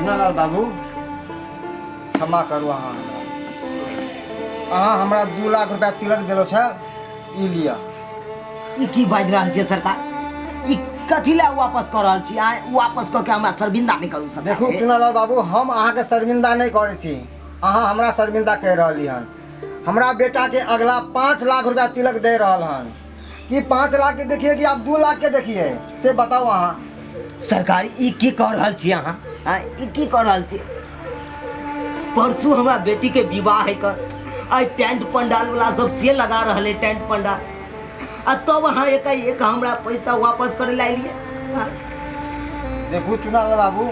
चुनालाल बाबू क्षमा करू अहाँ हमरा 2 लाख रुपया तिलक दिलो छै ई लिया। ई की बाज रहल छै सरकार? ई कथी ला वापस कर रहल छी? वापस क के हमरा शर्मिंदा नहीं करू सरकार। देखू चुनालाल बाबू हम अहाँ के शर्मिंदा नहीं करे छी, अहाँ हमरा शर्मिंदा कह रहली हन। हमरा बेटा के अगला 5 लाख रुपया तिलक दे रहल हन कि 5 लाख के देखिए कि आप 2 लाख के देखिए, से बताओ अहाँ। सरकार ई की कर रहल छी अहाँ? ई की कर रहल छी? परसू हमरा बेटी के विवाह है कर आई टेंट पंडाल वाला सब से लगा रहले टेंट पंडाल, आ तब अहाँ एक हमरा पैसा वापस करे ला लिए। देखू चुनालाल बाबू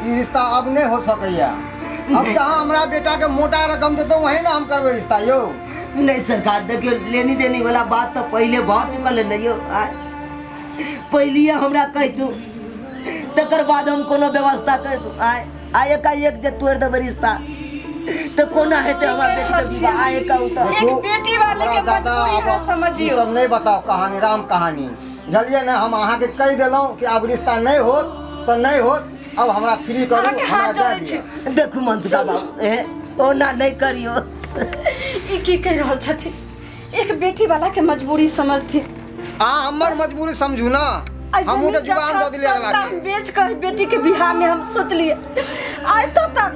ई रिश्ता अब नहीं हो सकैया। अब जहाँ हमरा बेटा के मोटा रकम देते वही ना हम करबे रिश्ता यो। नहीं सरकार देखियो लेनी देनी वाला बात तो पहले बहुत चुकल है नहीं हो। पहले हमरा कह दू तकर बाद हम कोनो व्यवस्था कर दू। एक जे तोड़ देबे रिश्ता तो कोना हेते हमरा बेटी के विवाह आए का उतर। एक बेटी वाले के मजबूरी है समझियो। सब नहीं बताओ कहानी राम कहानी जलिए ना। हम अहाँ के कह देलौं कि अब रिश्ता नहीं हो तो नहीं हो, अब हमरा फ्री करू हमरा दे दियो। देखू मनसुका बाबू ओना नहीं करियो। ई की कह रहल छथि? एक बेटी वाला के मजबूरी समझथि। हमर मजबूरी समझू ना। हम तो जुबान दे दिले अगला के बेच कर बेटी के बियाह में हम सोच लिए आज तो तक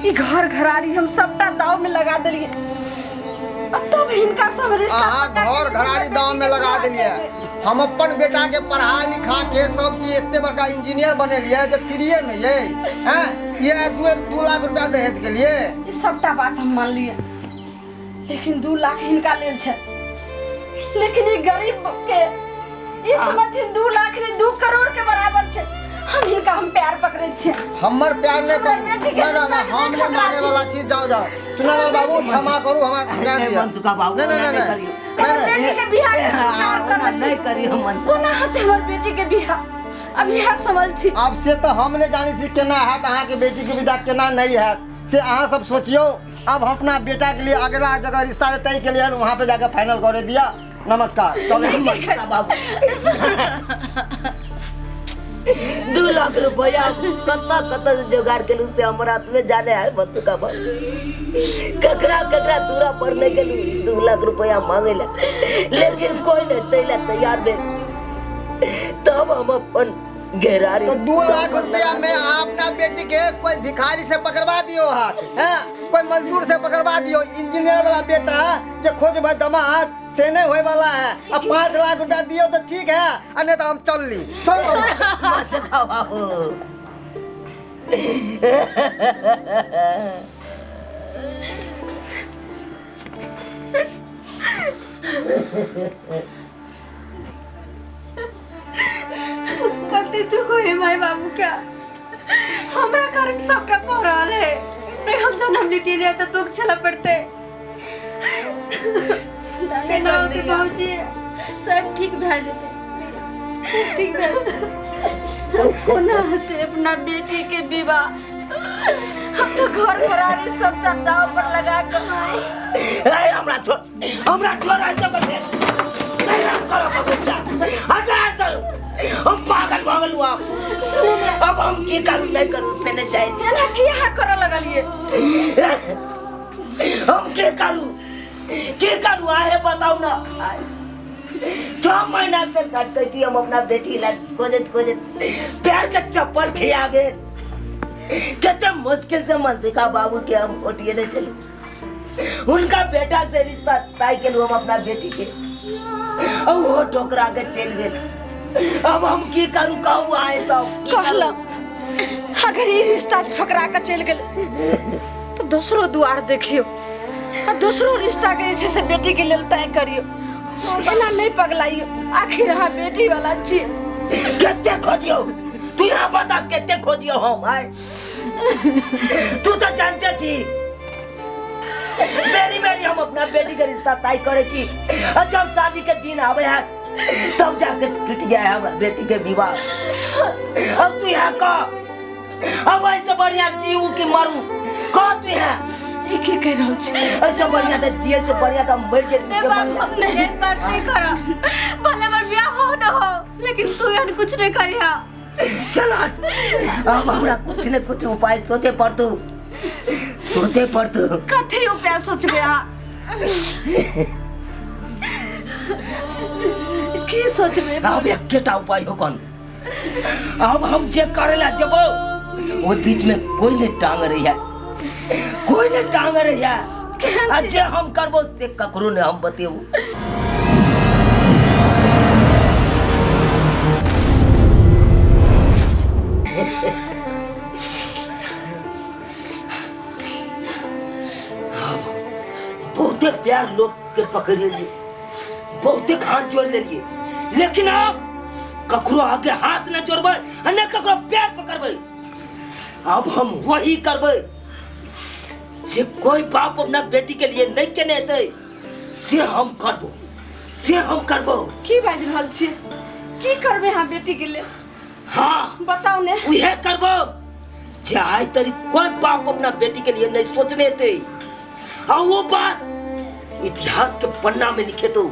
ई घर घरारी हम सबटा दाव में लगा दिलिए। तब इनका सब रिश्ता घर घरारी दाव में लगा दिलिए। हम अपन बेटा के पढ़ा लिखा के सब चीज इतने बड़का इंजीनियर बने लिए जो फ्रीए में ये 2 लाख रुपया दहेज के लिए। ये सबटा बात हम मान लिए, लेकिन 2 लाख इनका लेल छै। लेकिन ये गरीब के ये समझथिन 2 लाख नहीं 2 करोड़ के बराबर छै। हम इनका हम प्यार पकड़े छे। हमर प्यार नहीं हम नहीं माने वाला चीज। जाओ चुनालाल बाबू क्षमा करू हमरा जा दिया। मनसुका बाबू नहीं बेटी के बियाह के स्वीकार नहीं करियो मनसुका। कोना हते हमर बेटी के बियाह अब यह समझथि। अब से तो हम नहीं जानी सी केना हैत अहाँ के बेटी के विदा केना नहीं हैत से अहाँ सब सोचियो। अब हम अपना बेटा के लिए अगला जगह रिश्ता तय के लिए वहाँ पे जाकर फाइनल कर दिया। नमस्कार चलो मनसुका बाबू। 2 लाख रुपया कत्ता से जुगाड़ के से हमरा हाथ में जाने है मनसुका बाबू। ककरा दूरा पर नहीं गेलू 2 लाख रुपया मांगे ला, लेकिन कोई नहीं तैला तैयार भेल। तब हम अपन घेरारी तो 2 लाख रुपया में अपना बेटी के कोई भिखारी से पकड़वा दियो हाथ कोई मजदूर से पकड़वा दियो। इंजीनियर वाला बेटा जो खोज भाई दमाद से नहीं होए वाला है। अब 5 लाख रुपया दियो तो ठीक है, नहीं तो हम चल ली। मनसुका बाबू कते तू कोई माय बाबू क्या हमरा कारण सबटा पड़ रहल है। नहीं हम जन्म लीती रहे तो दुख छला पड़ते। केना होते पहुंची सब ठीक भ जेते, सब ठीक भ जेते। कोना हते अपना बेटी के विवाह हम तो घर घरारी सब दाव पर लगा कमाए। हमरा छोड़ ऐसे बचे नहीं राम करो बबुआ हटा ऐसे हम पागल हुआ। अब हम की करूं नहीं करूं से नहीं जाए एना किया करे लगलिए। हम के करूं आए बताओ ना। 6 महीना से कट गई थी हम अपना बेटी ला खोजत पैर के चप्पल खिया गए। कितने मुश्किल से मनसुका बाबू के हम ओटिए नहीं चले। उनका बेटा से रिश्ता तय के हम अपना बेटी के अब वो ठोकरा के चल गए। अब हम की करूं कहू आए सब कहला अगर ये रिश्ता ठकरा के चल गेल तो दूसरो द्वार देखियो और दूसरो रिश्ता के जे से बेटी के लेल तय करियो। एना नहीं पगलाइयो, आखिर हां बेटी वाला छी। कितने खोजियो तू यहाँ बता कितने खोजियो हम आए। तू तो जानते थी मेरी हम अपना बेटी का रिश्ता तय करे थी। और जब शादी के दिन आवे है तब जाके टूट जाए हमारा बेटी के विवाह। अब तू यहाँ का अब ऐसे बढ़िया जीव की मरू कह तू यहाँ एक कह रहल छी ऐसे बढ़िया तो जिए से बढ़िया तो मर जे तू के नहीं एक बात नहीं करा भले मर ब्याह हो न हो लेकिन तू यार कुछ नहीं करिया। चल हट। अब हमरा कुछ न कुछ उपाय सोचे पड़तू, सोचे पड़तू। कथी उपाय सोचबे अहाँ? की सोचबे? अब एकेटा उपाय हो कौन? अब हम जे करेला जबो वो बीच में कोई ने टांग रही है, कोई ने टांग रही है। जे हम करबो से ककरो ने हम बतेबो। बहुते प्यार लोग के पकड़ लिए, बहुते हाथ जोड़ लिए, लेकिन अब ककरो आगे हाथ न जोड़बे, न ककरो पैर पकड़बे। अब हम वही करबे जे कोई बाप अपना बेटी के लिए नहीं केने हेतै, से हम करबो, से हम करबो। की बाजि रहल छी? की करबे अहाँ बेटी के लिए? हाँ बताओ ने। उहे करबो जे आइ तरी कोई बाप अपना बेटी के लिए नहीं सोचने हेतै। और वो बात इतिहास के पन्ना में लिखे तो,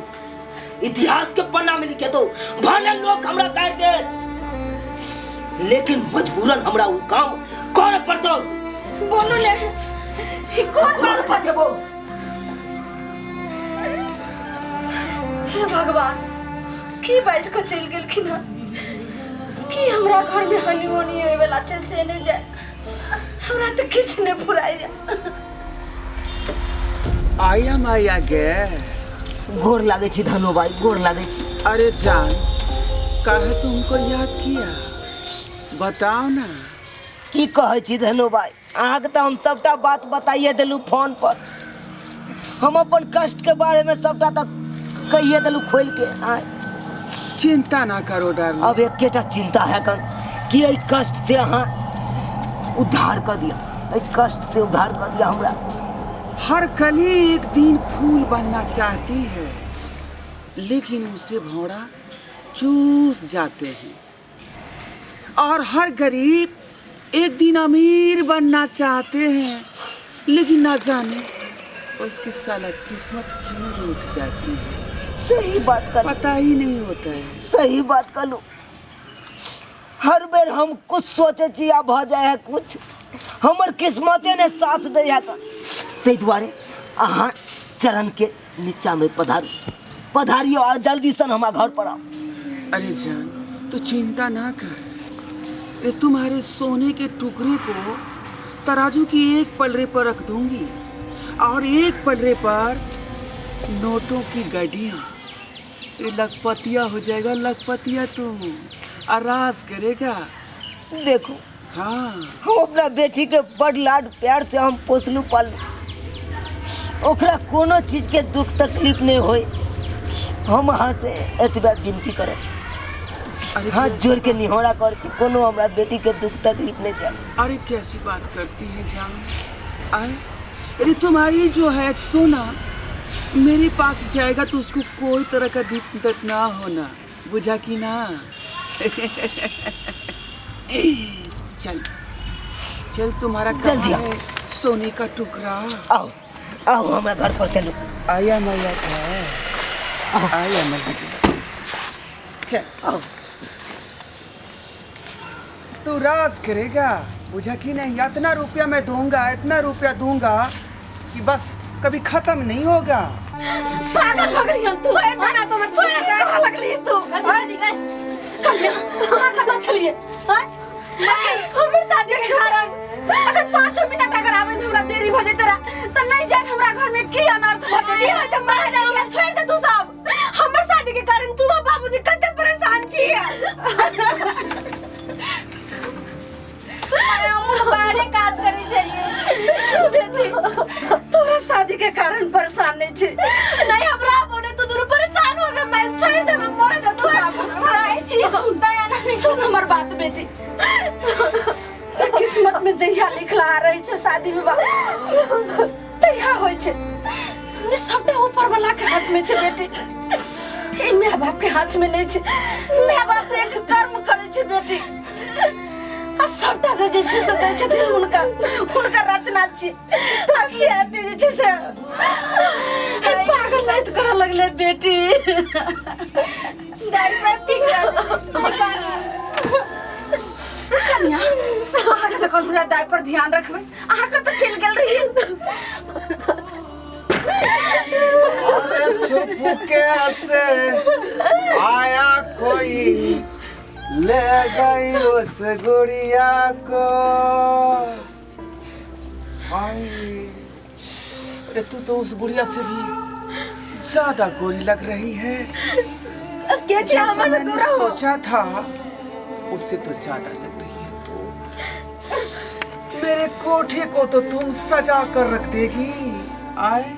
इतिहास के पन्ना में लिखे तो भले लोग हमरा कह दे, लेकिन मजबूरन हमरा वो काम करे पड़तो। बोलो ने, कौन बात वो? हे भगवान, की बाइज को चल गेल कि ना, कि हमरा घर में हनीमूनी होय वाला छै से नहीं जाए, हमरा तो किछ नहीं फुराई जाए। आया माया गे, गोर लागे छी धनो भाई, गोर लागे छी। अरे जान, काहे तुमको याद किया? बताओ ना। की कहे छी धनो भाई, आगे तो हम सबटा बात बताइए दिलू फोन पर। हम अपन कष्ट के बारे में सबटा तक कहिए दिलू खोल के। चिंता ना करो डार्लिंग। अब एकेटा चिंता है कन कि ए कष्ट से अहाँ उद्धार कर दिया, ए कष्ट से उद्धार कर दिया हमरा। हर कली एक दिन फूल बनना चाहती है, लेकिन उसे भौरा चूस जाते हैं। और हर गरीब एक दिन अमीर बनना चाहते हैं, लेकिन ना जाने उसकी साला किस्मत क्यों रूठ जाती है। सही बात कर, पता ही नहीं होता है। सही बात कर लो। हर बेर हम कुछ सोचे छी आ भ जाए है कुछ, हमर किस्मते ने साथ दे है। ते द्वारे अहाँ चरण के नीचा में पधारियो और जल्दी सन हमारा घर पर आओ। अरे जान, तू चिंता ना कर। ये तुम्हारे सोने के टुकड़े को तराजू की एक पलड़े पर रख दूंगी और एक पलड़े पर नोटों की गड्डियाँ। ये लखपतिया हो जाएगा, लखपतिया तुम। आराज करेगा। देखो हाँ, हम अपना बेटी के बड़ लाड प्यार से हम पोसलू पालू, ओकरा कोनो चीज के दुख तकलीफ नहीं होए। हम अहाँ से एतबा विनती करे, हाथ जोड़ के निहोरा कर छी, कोनो हमरा बेटी के दुख तकलीफ नहीं जाए। अरे कैसी बात करती है जान। आए, अरे तुम्हारी जो है सोना मेरे पास जाएगा तो उसको कोई तरह का दिक्कत ना होना, बुझा कि ना? चल चल, तुम्हारा जल्दी कहाँ है सोने का टुकड़ा? आओ आओ हमारे घर पर चलो। आया मैया का, आया मैया। चल आओ। तू राज करेगा, बुझा कि नहीं? इतना रुपया मैं दूंगा, इतना रुपया दूंगा कि बस कभी खत्म नहीं होगा। पागल हो गई हम तू। छोड़ ना, तो मत छोड़ ना, लगली तू। कन्या, कहाँ करना चलिए? हमर शादी के कारण अगर 5 मिनट अगर आवे में हमरा देरी हो जाए तेरा, तो नहीं जान हमरा घर में की अनर्थ हो जाए। ये जब मार जाएगा, छोड़ दे तू सब। हमर शादी के कारण तू और बाबूजी कते परेशान छी। अरे हम बाहरे काज करे छलिए बेटी, तोरा शादी के कारण परेशान नहीं छी। नहीं हमरा बोले तू दूर परेशान होबे, मैं छोड़ दे, मैं मर जा। तू सुनता है ना? सुन हमर बात बेटी, किस्मत में जहिया लिखला रही छे शादी विवाह तहिया होय छे। ई सबटा ऊपर वाला के हाथ में छे बेटी, ई माय बाप के हाथ में नहीं छे। माय बाप एक कर्म करे छे बेटी, आ सबटा दे जे छे से दे छथिन हुनका रचना छी। तो की आते जे छे से पागल लाइट करे लगले बेटी। दाई सब ठीक है। कन्या आहा के तो कौन हमरा दाई पर ध्यान रखबे आहा के तो चल गेल रही अरे चुपके से आया कोई ले गई उस गुड़िया को। अरे तू तो उस गुड़िया से भी ज्यादा गोरी लग रही है। जैसा मैंने सोचा था उससे तो ज्यादा लग रही है तू। मेरे कोठे को तो तुम सजा कर रख देगी। आए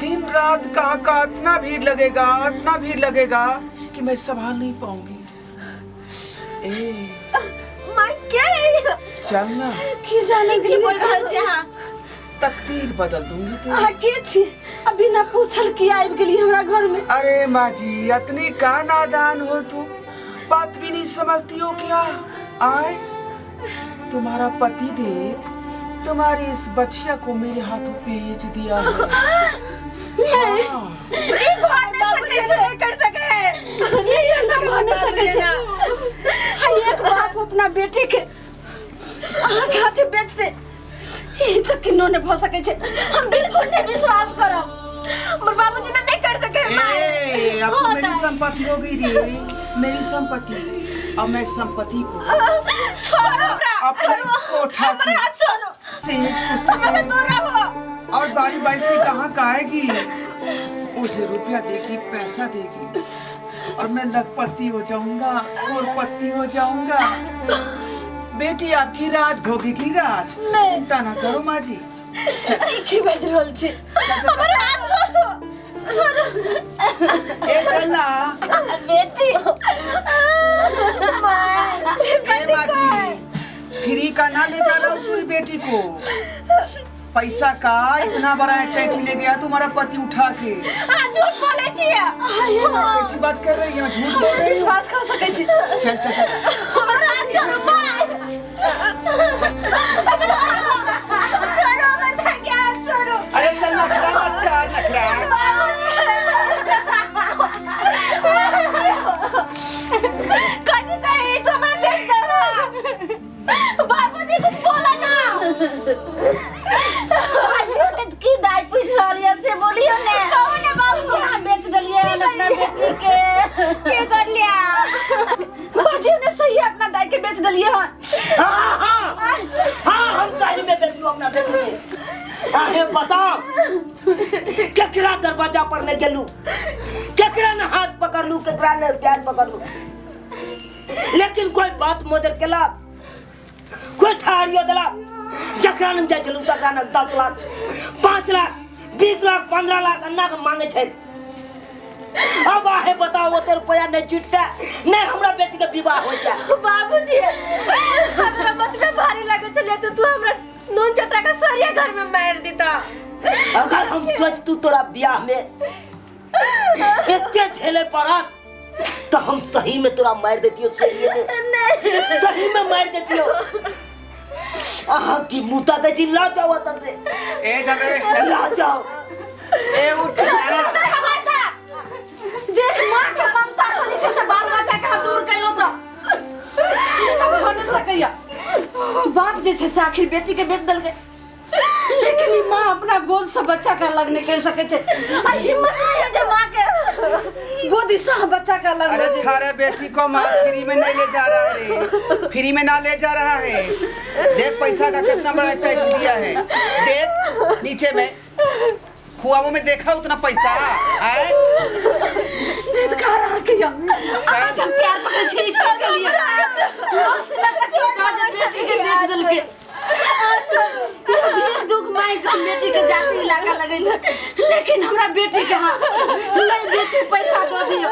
दिन रात कहाँ का इतना भीड़ लगेगा कि मैं संभाल नहीं पाऊंगी। मैं क्या है चल ना, की जाने के लिए बोल रहा जहां तकदीर बदल दूंगी तेरी। आहा के छी अभी ना पूछल की आइब गेली हमरा घर में। अरे माँ जी इतनी का नादान हो तू, बात भी नहीं समझती हो क्या? आए तुम्हारा पति देव तुम्हारी इस बच्चिया को मेरे हाथों बेच दिया है। नहीं कर सके ये ना बन सके हां एक बाप अपना बेटी के आंख हाथे बेच दे ये तो किन्नो ने भ सके छे। हम बिल्कुल नहीं विश्वास करो मोर बाबूजी ने नहीं कर सके। अब तो मेरी संपत्ति हो गई रे, मेरी संपत्ति। अब मैं संपत्ति को छोड़ो अपने कोठा की छोड़ो सेज को सजाऊं और बारी बारी से कहाँ आएगी। मुझे रुपया देगी, पैसा देगी और मैं लखपति हो जाऊंगा, करोड़पति हो जाऊंगा। बेटी आपकी राज भोगेगी राज। चिंता ना करो माँ जी। की बज रहल छे हमारे हाथ छोड़ो ए चला बेटी माँ जी फ्री का ना ले जा रहा हूँ पूरी बेटी को। पैसा का इतना बड़ा टैक्स ले गया तुम्हारा पति उठा के। झूठ बोले छिए ऐसी बात कर रही है, झूठ बोल रही है। विश्वास कर सके छी। चल चल चल हमारा हाथ छोड़ो छोड़ो मत क्या छोड़ो। अरे चल नखरा मत कर नखरा। कहीं कहीं तो मैं देख दो बाबूजी कुछ बोला ना आज की दाई पूछ रहली है से बोलियो ने कौन बाबू हां बेच दलिए अपना बेटी के कर लिया बाजी ने सही अपना दाई के बेच दलिए हां हम सही में बेच लो अपना बेटी के। आहे बताओ केकरा दरवाजा पर ले गेलू, केकरा ने हाथ पकड़ लू, केकरा ने प्यार पकड़ लू, लेकिन कोई बात मोजर केला, कोई ठाड़ियो दिला। जकरा ने जाय चलू तकरा ने 10 लाख 5 लाख 20 लाख 15 लाख अन्ना के मांगे छै। अब आहे बताओ वो तो रुपया नहीं जुटता, नहीं हमरा बेटी के विवाह हो जाए। बाबूजी हमरा मत में भारी लगे चले तो तू हमरा नून चटा का सरिया घर में मार देता। अगर हम सोचतू तोरा ब्याह में इतने झेले पड़त तो हम सही में तोरा मार देती हो। सही में मार देती हो। आहा की मुता दे जी ला जाओ तब से। ए चल रे ला जाओ। ए उठ जे मां के ममता से नीचे से बाल बच्चा के हम दूर कइलो तो अब हो न सकैया। बाप जे छे से आखिर बेटी के बेच दल के, लेकिन ई मां अपना गोद से बच्चा का अलग नहीं कर सके छे। आ हिम्मत नहीं है जे मां के गोदी से बच्चा का अलग। अरे थारे बेटी को माँ फ्री में नहीं ले जा रहा है, फ्री में ना ले जा रहा है। देख पैसा का कितना बड़ा टैक्स दिया है। देख नीचे में खुआबों में देखा उतना पैसा है। देख कह रहा किया आके प्यार पकड़ छी के लिए हौसला के बात बेटी के बेच दल के। ये दुख माई का बेटी के जाति इलाका लगैल, लेकिन हमरा बेटी के हां नहीं बेटी पैसा दो दियो,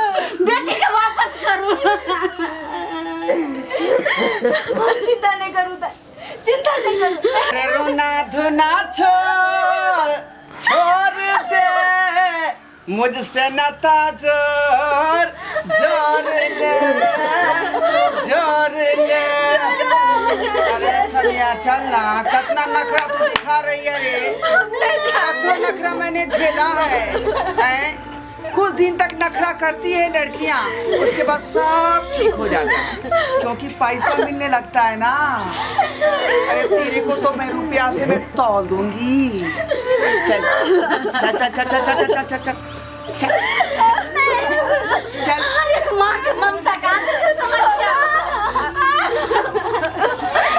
बेटी के वापस करू। चिंता नहीं करू त चिंता नहीं करू। अरे रोना धुना छोड़ दे मुझसे नाता जोड़ ले। अरे छमिया चल ना, कितना नखरा तू दिखा रही है रे। कितना नखरा मैंने झेला है। कुछ दिन तक नखरा करती है लड़कियां, उसके बाद सब ठीक हो जाता है क्योंकि पैसा मिलने लगता है ना। अरे तेरे को तो मैं रुपया से मैं तौल दूंगी। चल चल चल चल चल चल चल चल चल चल। अरे माँ की ममता कहाँ से समझ गया?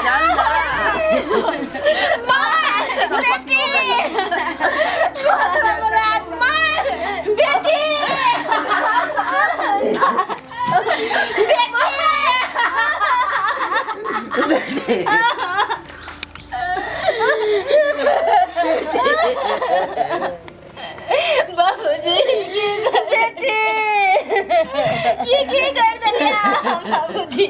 चल ना। बाबूजी बेटी ये की कर दिया बाबूजी?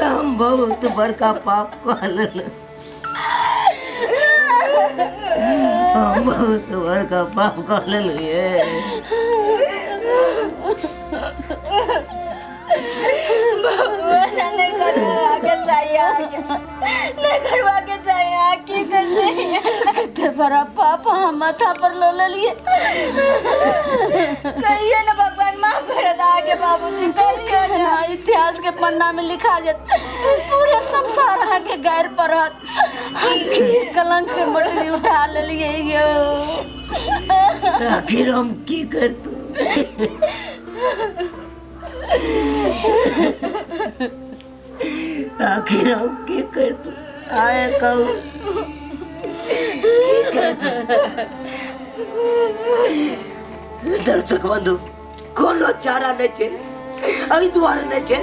हम बहुत बड़का पाप कलन। हम बहुत बड़का पाप कलन नहीं करवा के चाहिए, नहीं करवा के चाहिए, की कर रही बड़ा पाप हम माथा पर लो ले लिए। कहिए ना भगवान माफ कर दे आगे बाबूजी, कहिए ना। इतिहास के पन्ना में लिखा जाता पूरे संसार के गैर पर कलंक पे मटरी उठा ले लिए। आखिर हम की करतू? आखिर हम की करतू? आए कहू दर्शक बंधु, कोनो चारा नहीं छे, अभी द्वार नहीं छे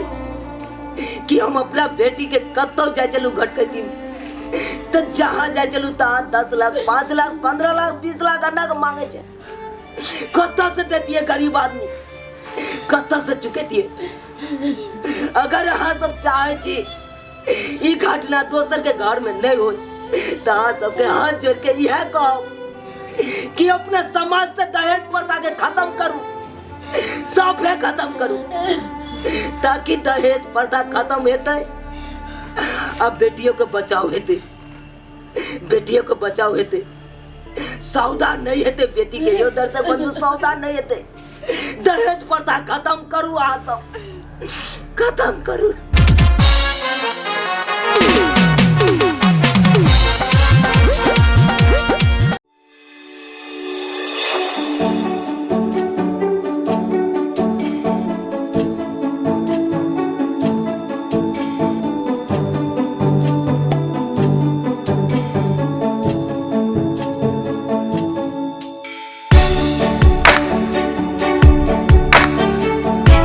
कि हम अपना बेटी के कतो जाए चलू घटकती तो जहाँ जाए चलू तहाँ 10 लाख 5 लाख 15 लाख 20 लाख अन्ना के मांगे छे। कतो से देती है गरीब आदमी, कतो से चुकेती है। अगर अहाँ सब चाहे छी ई घटना दोसर के घर में नहीं हो तो अहाँ सबके हाथ जोड़ के यह कहो कि अपने समाज से दहेज प्रथा के खत्म करूं, सब खत्म करूं ताकि दहेज प्रथा खत्म हेतै। अब बेटियों को बचाओ हेतै, बेटियों को बचाओ हेतै, सौदा नहीं हेतै बेटी के। यो दर्शक बंधु, सौदा नहीं हेतै, दहेज प्रथा खत्म करू, अहाँ सब खत्म करू।